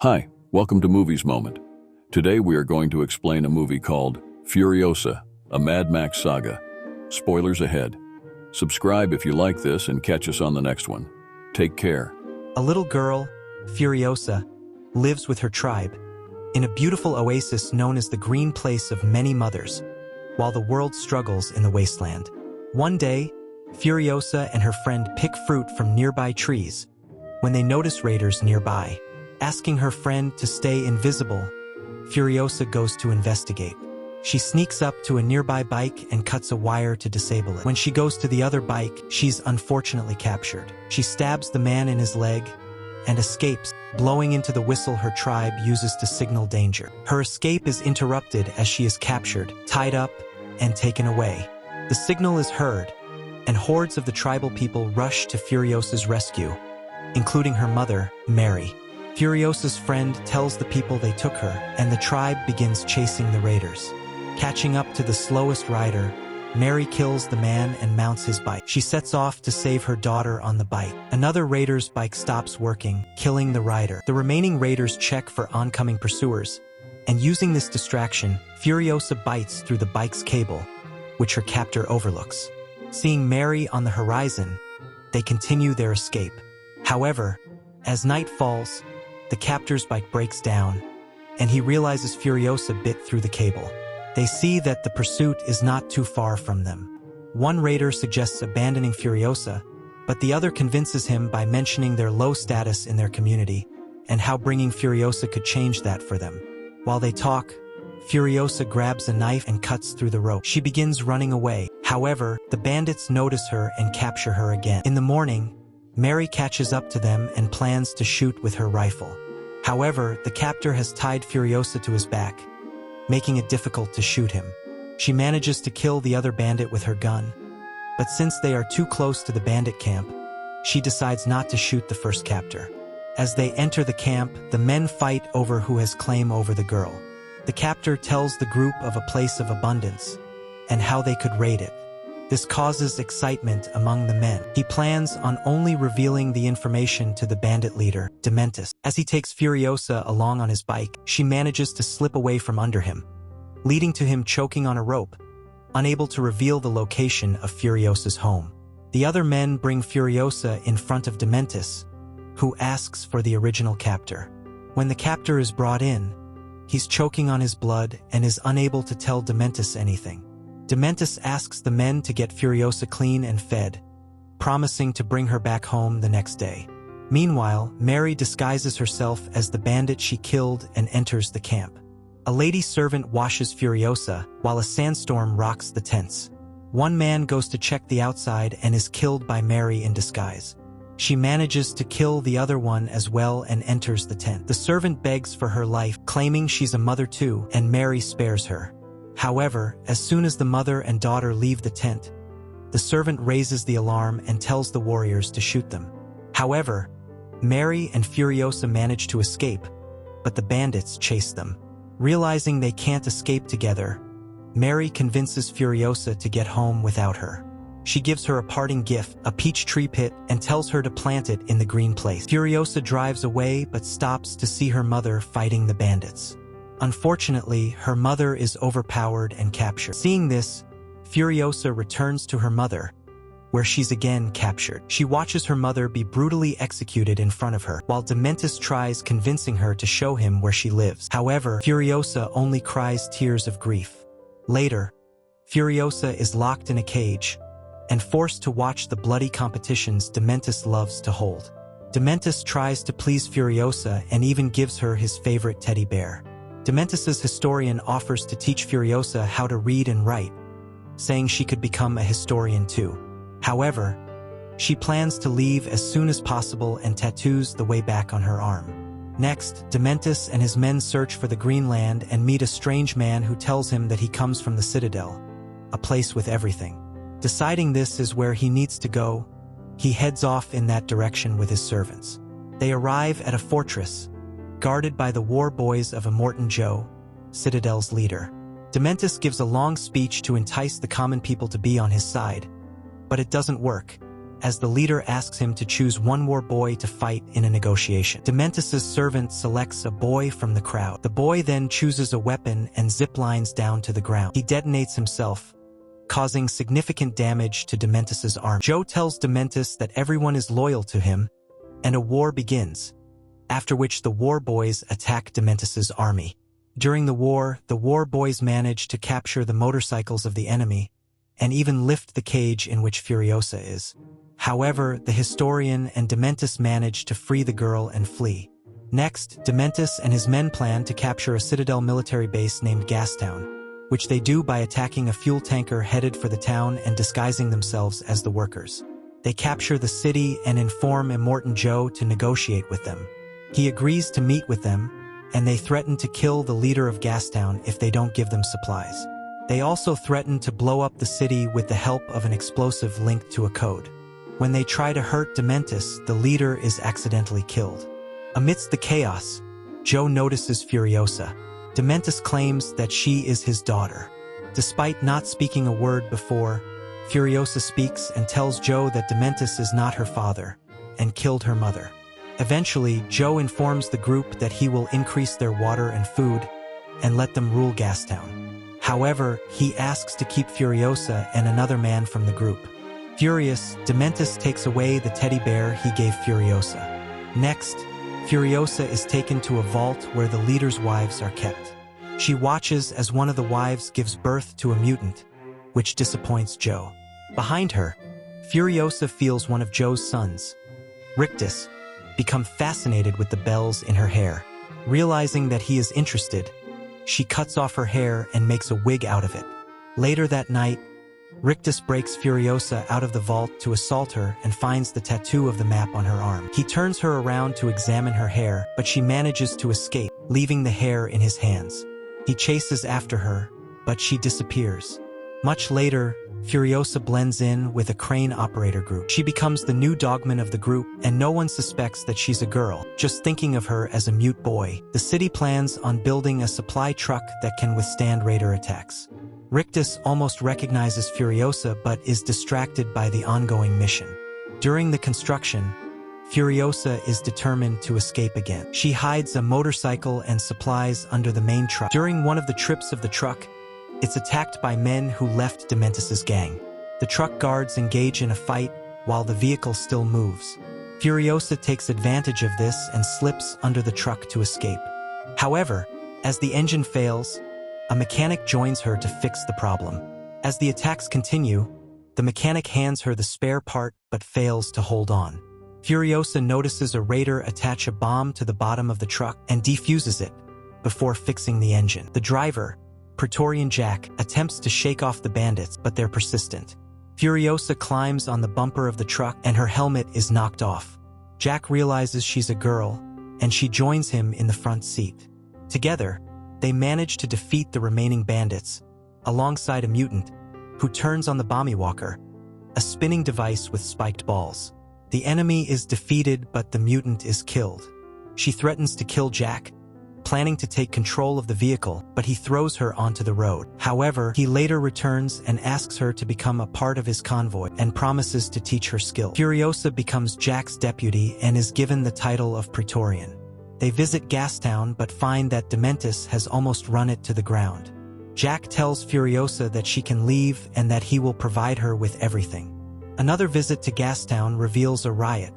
Hi, welcome to Movies Moment. Today we are going to explain a movie called Furiosa, a Mad Max saga. Spoilers ahead. Subscribe if you like this and catch us on the next one. Take care. A little girl, Furiosa, lives with her tribe in a beautiful oasis known as the green place of many mothers, while the world struggles in the wasteland. One day, Furiosa and her friend pick fruit from nearby trees when they notice raiders nearby. Asking her friend to stay invisible, Furiosa goes to investigate. She sneaks up to a nearby bike and cuts a wire to disable it. When she goes to the other bike, she's unfortunately captured. She stabs the man in his leg and escapes, blowing into the whistle her tribe uses to signal danger. Her escape is interrupted as she is captured, tied up, and taken away. The signal is heard, and hordes of the tribal people rush to Furiosa's rescue, including her mother, Mary. Furiosa's friend tells the people they took her, and the tribe begins chasing the raiders. Catching up to the slowest rider, Mary kills the man and mounts his bike. She sets off to save her daughter on the bike. Another raider's bike stops working, killing the rider. The remaining raiders check for oncoming pursuers, and using this distraction, Furiosa bites through the bike's cable, which her captor overlooks. Seeing Mary on the horizon, they continue their escape. However, as night falls, the captor's bike breaks down, and he realizes Furiosa bit through the cable. They see that the pursuit is not too far from them. One raider suggests abandoning Furiosa, but the other convinces him by mentioning their low status in their community and how bringing Furiosa could change that for them. While they talk, Furiosa grabs a knife and cuts through the rope. She begins running away. However, the bandits notice her and capture her again. In the morning, Mary catches up to them and plans to shoot with her rifle. However, the captor has tied Furiosa to his back, making it difficult to shoot him. She manages to kill the other bandit with her gun, but since they are too close to the bandit camp, she decides not to shoot the first captor. As they enter the camp, the men fight over who has claim over the girl. The captor tells the group of a place of abundance and how they could raid it. This causes excitement among the men. He plans on only revealing the information to the bandit leader, Dementus. As he takes Furiosa along on his bike, she manages to slip away from under him, leading to him choking on a rope, unable to reveal the location of Furiosa's home. The other men bring Furiosa in front of Dementus, who asks for the original captor. When the captor is brought in, he's choking on his blood and is unable to tell Dementus anything. Dementus asks the men to get Furiosa clean and fed, promising to bring her back home the next day. Meanwhile, Mary disguises herself as the bandit she killed and enters the camp. A lady servant washes Furiosa, while a sandstorm rocks the tents. One man goes to check the outside and is killed by Mary in disguise. She manages to kill the other one as well and enters the tent. The servant begs for her life, claiming she's a mother too, and Mary spares her. However, as soon as the mother and daughter leave the tent, the servant raises the alarm and tells the warriors to shoot them. However, Mary and Furiosa manage to escape, but the bandits chase them. Realizing they can't escape together, Mary convinces Furiosa to get home without her. She gives her a parting gift, a peach tree pit, and tells her to plant it in the green place. Furiosa drives away but stops to see her mother fighting the bandits. Unfortunately, her mother is overpowered and captured. Seeing this, Furiosa returns to her mother, where she's again captured. She watches her mother be brutally executed in front of her, while Dementus tries convincing her to show him where she lives. However, Furiosa only cries tears of grief. Later, Furiosa is locked in a cage and forced to watch the bloody competitions Dementus loves to hold. Dementus tries to please Furiosa and even gives her his favorite teddy bear. Dementus's historian offers to teach Furiosa how to read and write, saying she could become a historian too. However, she plans to leave as soon as possible and tattoos the way back on her arm. Next, Dementus and his men search for the Green Land and meet a strange man who tells him that he comes from the Citadel, a place with everything. Deciding this is where he needs to go, he heads off in that direction with his servants. They arrive at a fortress, guarded by the war boys of Immortan Joe, Citadel's leader. Dementus gives a long speech to entice the common people to be on his side, but it doesn't work, as the leader asks him to choose one more boy to fight in a negotiation. Dementus's servant selects a boy from the crowd. The boy then chooses a weapon and ziplines down to the ground. He detonates himself, causing significant damage to Dementus's army. Joe tells Dementus that everyone is loyal to him, and a war begins, after which the war boys attack Dementus's army. During the war boys manage to capture the motorcycles of the enemy, and even lift the cage in which Furiosa is. However, the historian and Dementus manage to free the girl and flee. Next, Dementus and his men plan to capture a Citadel military base named Gastown, which they do by attacking a fuel tanker headed for the town and disguising themselves as the workers. They capture the city and inform Immortan Joe to negotiate with them. He agrees to meet with them, and they threaten to kill the leader of Gastown if they don't give them supplies. They also threaten to blow up the city with the help of an explosive linked to a code. When they try to hurt Dementus, the leader is accidentally killed. Amidst the chaos, Joe notices Furiosa. Dementus claims that she is his daughter. Despite not speaking a word before, Furiosa speaks and tells Joe that Dementus is not her father and killed her mother. Eventually, Joe informs the group that he will increase their water and food and let them rule Gastown. However, he asks to keep Furiosa and another man from the group. Furious, Dementus takes away the teddy bear he gave Furiosa. Next, Furiosa is taken to a vault where the leader's wives are kept. She watches as one of the wives gives birth to a mutant, which disappoints Joe. Behind her, Furiosa feels one of Joe's sons, Rictus, become fascinated with the bells in her hair. Realizing that he is interested, she cuts off her hair and makes a wig out of it. Later that night, Rictus breaks Furiosa out of the vault to assault her and finds the tattoo of the map on her arm. He turns her around to examine her hair, but she manages to escape, leaving the hair in his hands. He chases after her, but she disappears. Much later, Furiosa blends in with a crane operator group. She becomes the new dogman of the group, and no one suspects that she's a girl, just thinking of her as a mute boy. The city plans on building a supply truck that can withstand raider attacks. Rictus almost recognizes Furiosa but is distracted by the ongoing mission. During the construction, Furiosa is determined to escape again. She hides a motorcycle and supplies under the main truck. During one of the trips of the truck, it's attacked by men who left Dementus's gang. The truck guards engage in a fight while the vehicle still moves. Furiosa takes advantage of this and slips under the truck to escape. However, as the engine fails, a mechanic joins her to fix the problem. As the attacks continue, the mechanic hands her the spare part but fails to hold on. Furiosa notices a raider attach a bomb to the bottom of the truck and defuses it before fixing the engine. The driver, Praetorian Jack, attempts to shake off the bandits, but they're persistent. Furiosa climbs on the bumper of the truck and her helmet is knocked off. Jack realizes she's a girl, and she joins him in the front seat. Together, they manage to defeat the remaining bandits, alongside a mutant, who turns on the Bommywalker, a spinning device with spiked balls. The enemy is defeated, but the mutant is killed. She threatens to kill Jack, planning to take control of the vehicle, but he throws her onto the road. However, he later returns and asks her to become a part of his convoy and promises to teach her skill. Furiosa becomes Jack's deputy and is given the title of Praetorian. They visit Gastown but find that Dementus has almost run it to the ground. Jack tells Furiosa that she can leave and that he will provide her with everything. Another visit to Gastown reveals a riot,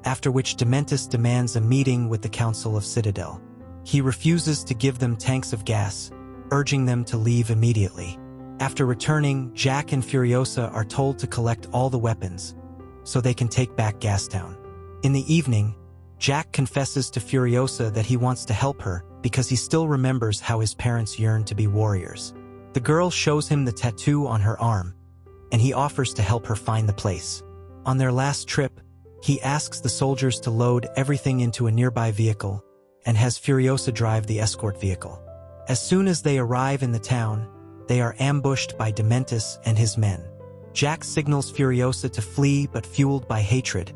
after which Dementus demands a meeting with the Council of Citadel. He refuses to give them tanks of gas, urging them to leave immediately. After returning, Jack and Furiosa are told to collect all the weapons, so they can take back Gastown. In the evening, Jack confesses to Furiosa that he wants to help her because he still remembers how his parents yearned to be warriors. The girl shows him the tattoo on her arm, and he offers to help her find the place. On their last trip, he asks the soldiers to load everything into a nearby vehicle and has Furiosa drive the escort vehicle. As soon as they arrive in the town, they are ambushed by Dementus and his men. Jack signals Furiosa to flee, but fueled by hatred,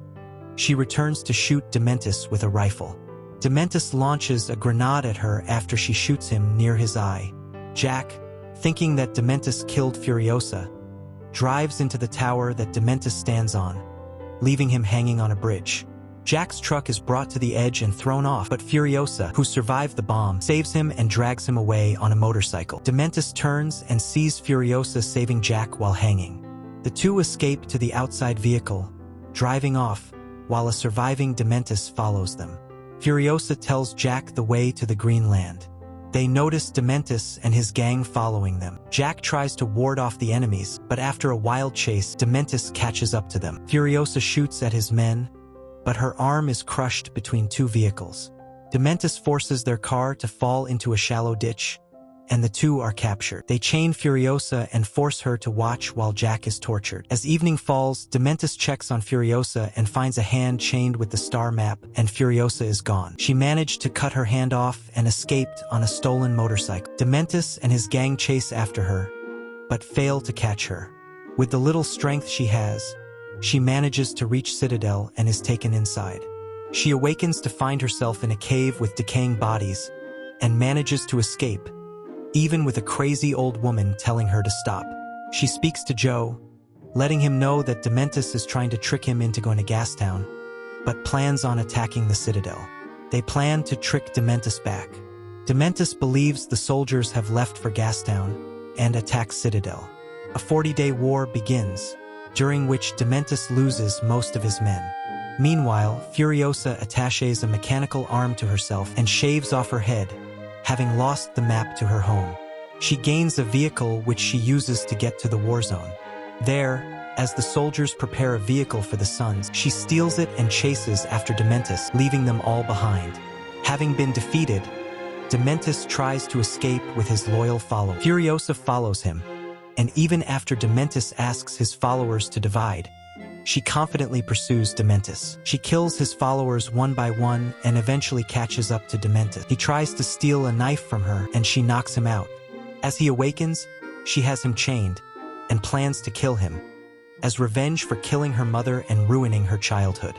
she returns to shoot Dementus with a rifle. Dementus launches a grenade at her after she shoots him near his eye. Jack, thinking that Dementus killed Furiosa, drives into the tower that Dementus stands on, leaving him hanging on a bridge. Jack's truck is brought to the edge and thrown off, but Furiosa, who survived the bomb, saves him and drags him away on a motorcycle. Dementus turns and sees Furiosa saving Jack while hanging. The two escape to the outside vehicle, driving off, while a surviving Dementus follows them. Furiosa tells Jack the way to the Green Land. They notice Dementus and his gang following them. Jack tries to ward off the enemies, but after a wild chase, Dementus catches up to them. Furiosa shoots at his men, but her arm is crushed between two vehicles. Dementus forces their car to fall into a shallow ditch, and the two are captured. They chain Furiosa and force her to watch while Jack is tortured. As evening falls, Dementus checks on Furiosa and finds a hand chained with the star map, and Furiosa is gone. She managed to cut her hand off and escaped on a stolen motorcycle. Dementus and his gang chase after her, but fail to catch her. With the little strength she has, she manages to reach Citadel and is taken inside. She awakens to find herself in a cave with decaying bodies and manages to escape, even with a crazy old woman telling her to stop. She speaks to Joe, letting him know that Dementus is trying to trick him into going to Gastown, but plans on attacking the Citadel. They plan to trick Dementus back. Dementus believes the soldiers have left for Gastown and attacks Citadel. A 40-day war begins, during which Dementus loses most of his men. Meanwhile, Furiosa attaches a mechanical arm to herself and shaves off her head, having lost the map to her home. She gains a vehicle which she uses to get to the war zone. There, as the soldiers prepare a vehicle for the Suns, she steals it and chases after Dementus, leaving them all behind. Having been defeated, Dementus tries to escape with his loyal followers. Furiosa follows him, and even after Dementus asks his followers to divide, she confidently pursues Dementus. She kills his followers one by one and eventually catches up to Dementus. He tries to steal a knife from her and she knocks him out. As he awakens, she has him chained and plans to kill him, as revenge for killing her mother and ruining her childhood.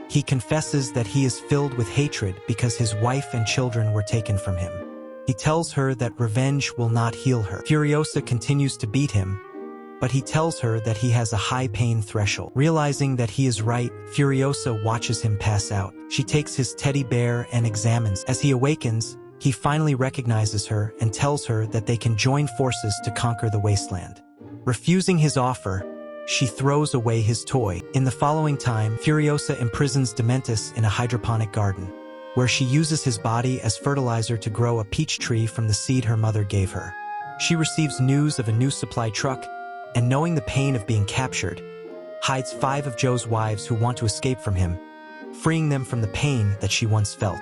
He confesses that he is filled with hatred because his wife and children were taken from him. He tells her that revenge will not heal her. Furiosa continues to beat him, but he tells her that he has a high pain threshold. Realizing that he is right, Furiosa watches him pass out. She takes his teddy bear and examines. As he awakens, he finally recognizes her and tells her that they can join forces to conquer the wasteland. Refusing his offer, she throws away his toy. In the following time, Furiosa imprisons Dementus in a hydroponic garden, where she uses his body as fertilizer to grow a peach tree from the seed her mother gave her. She receives news of a new supply truck, and knowing the pain of being captured, hides 5 of Joe's wives who want to escape from him, freeing them from the pain that she once felt.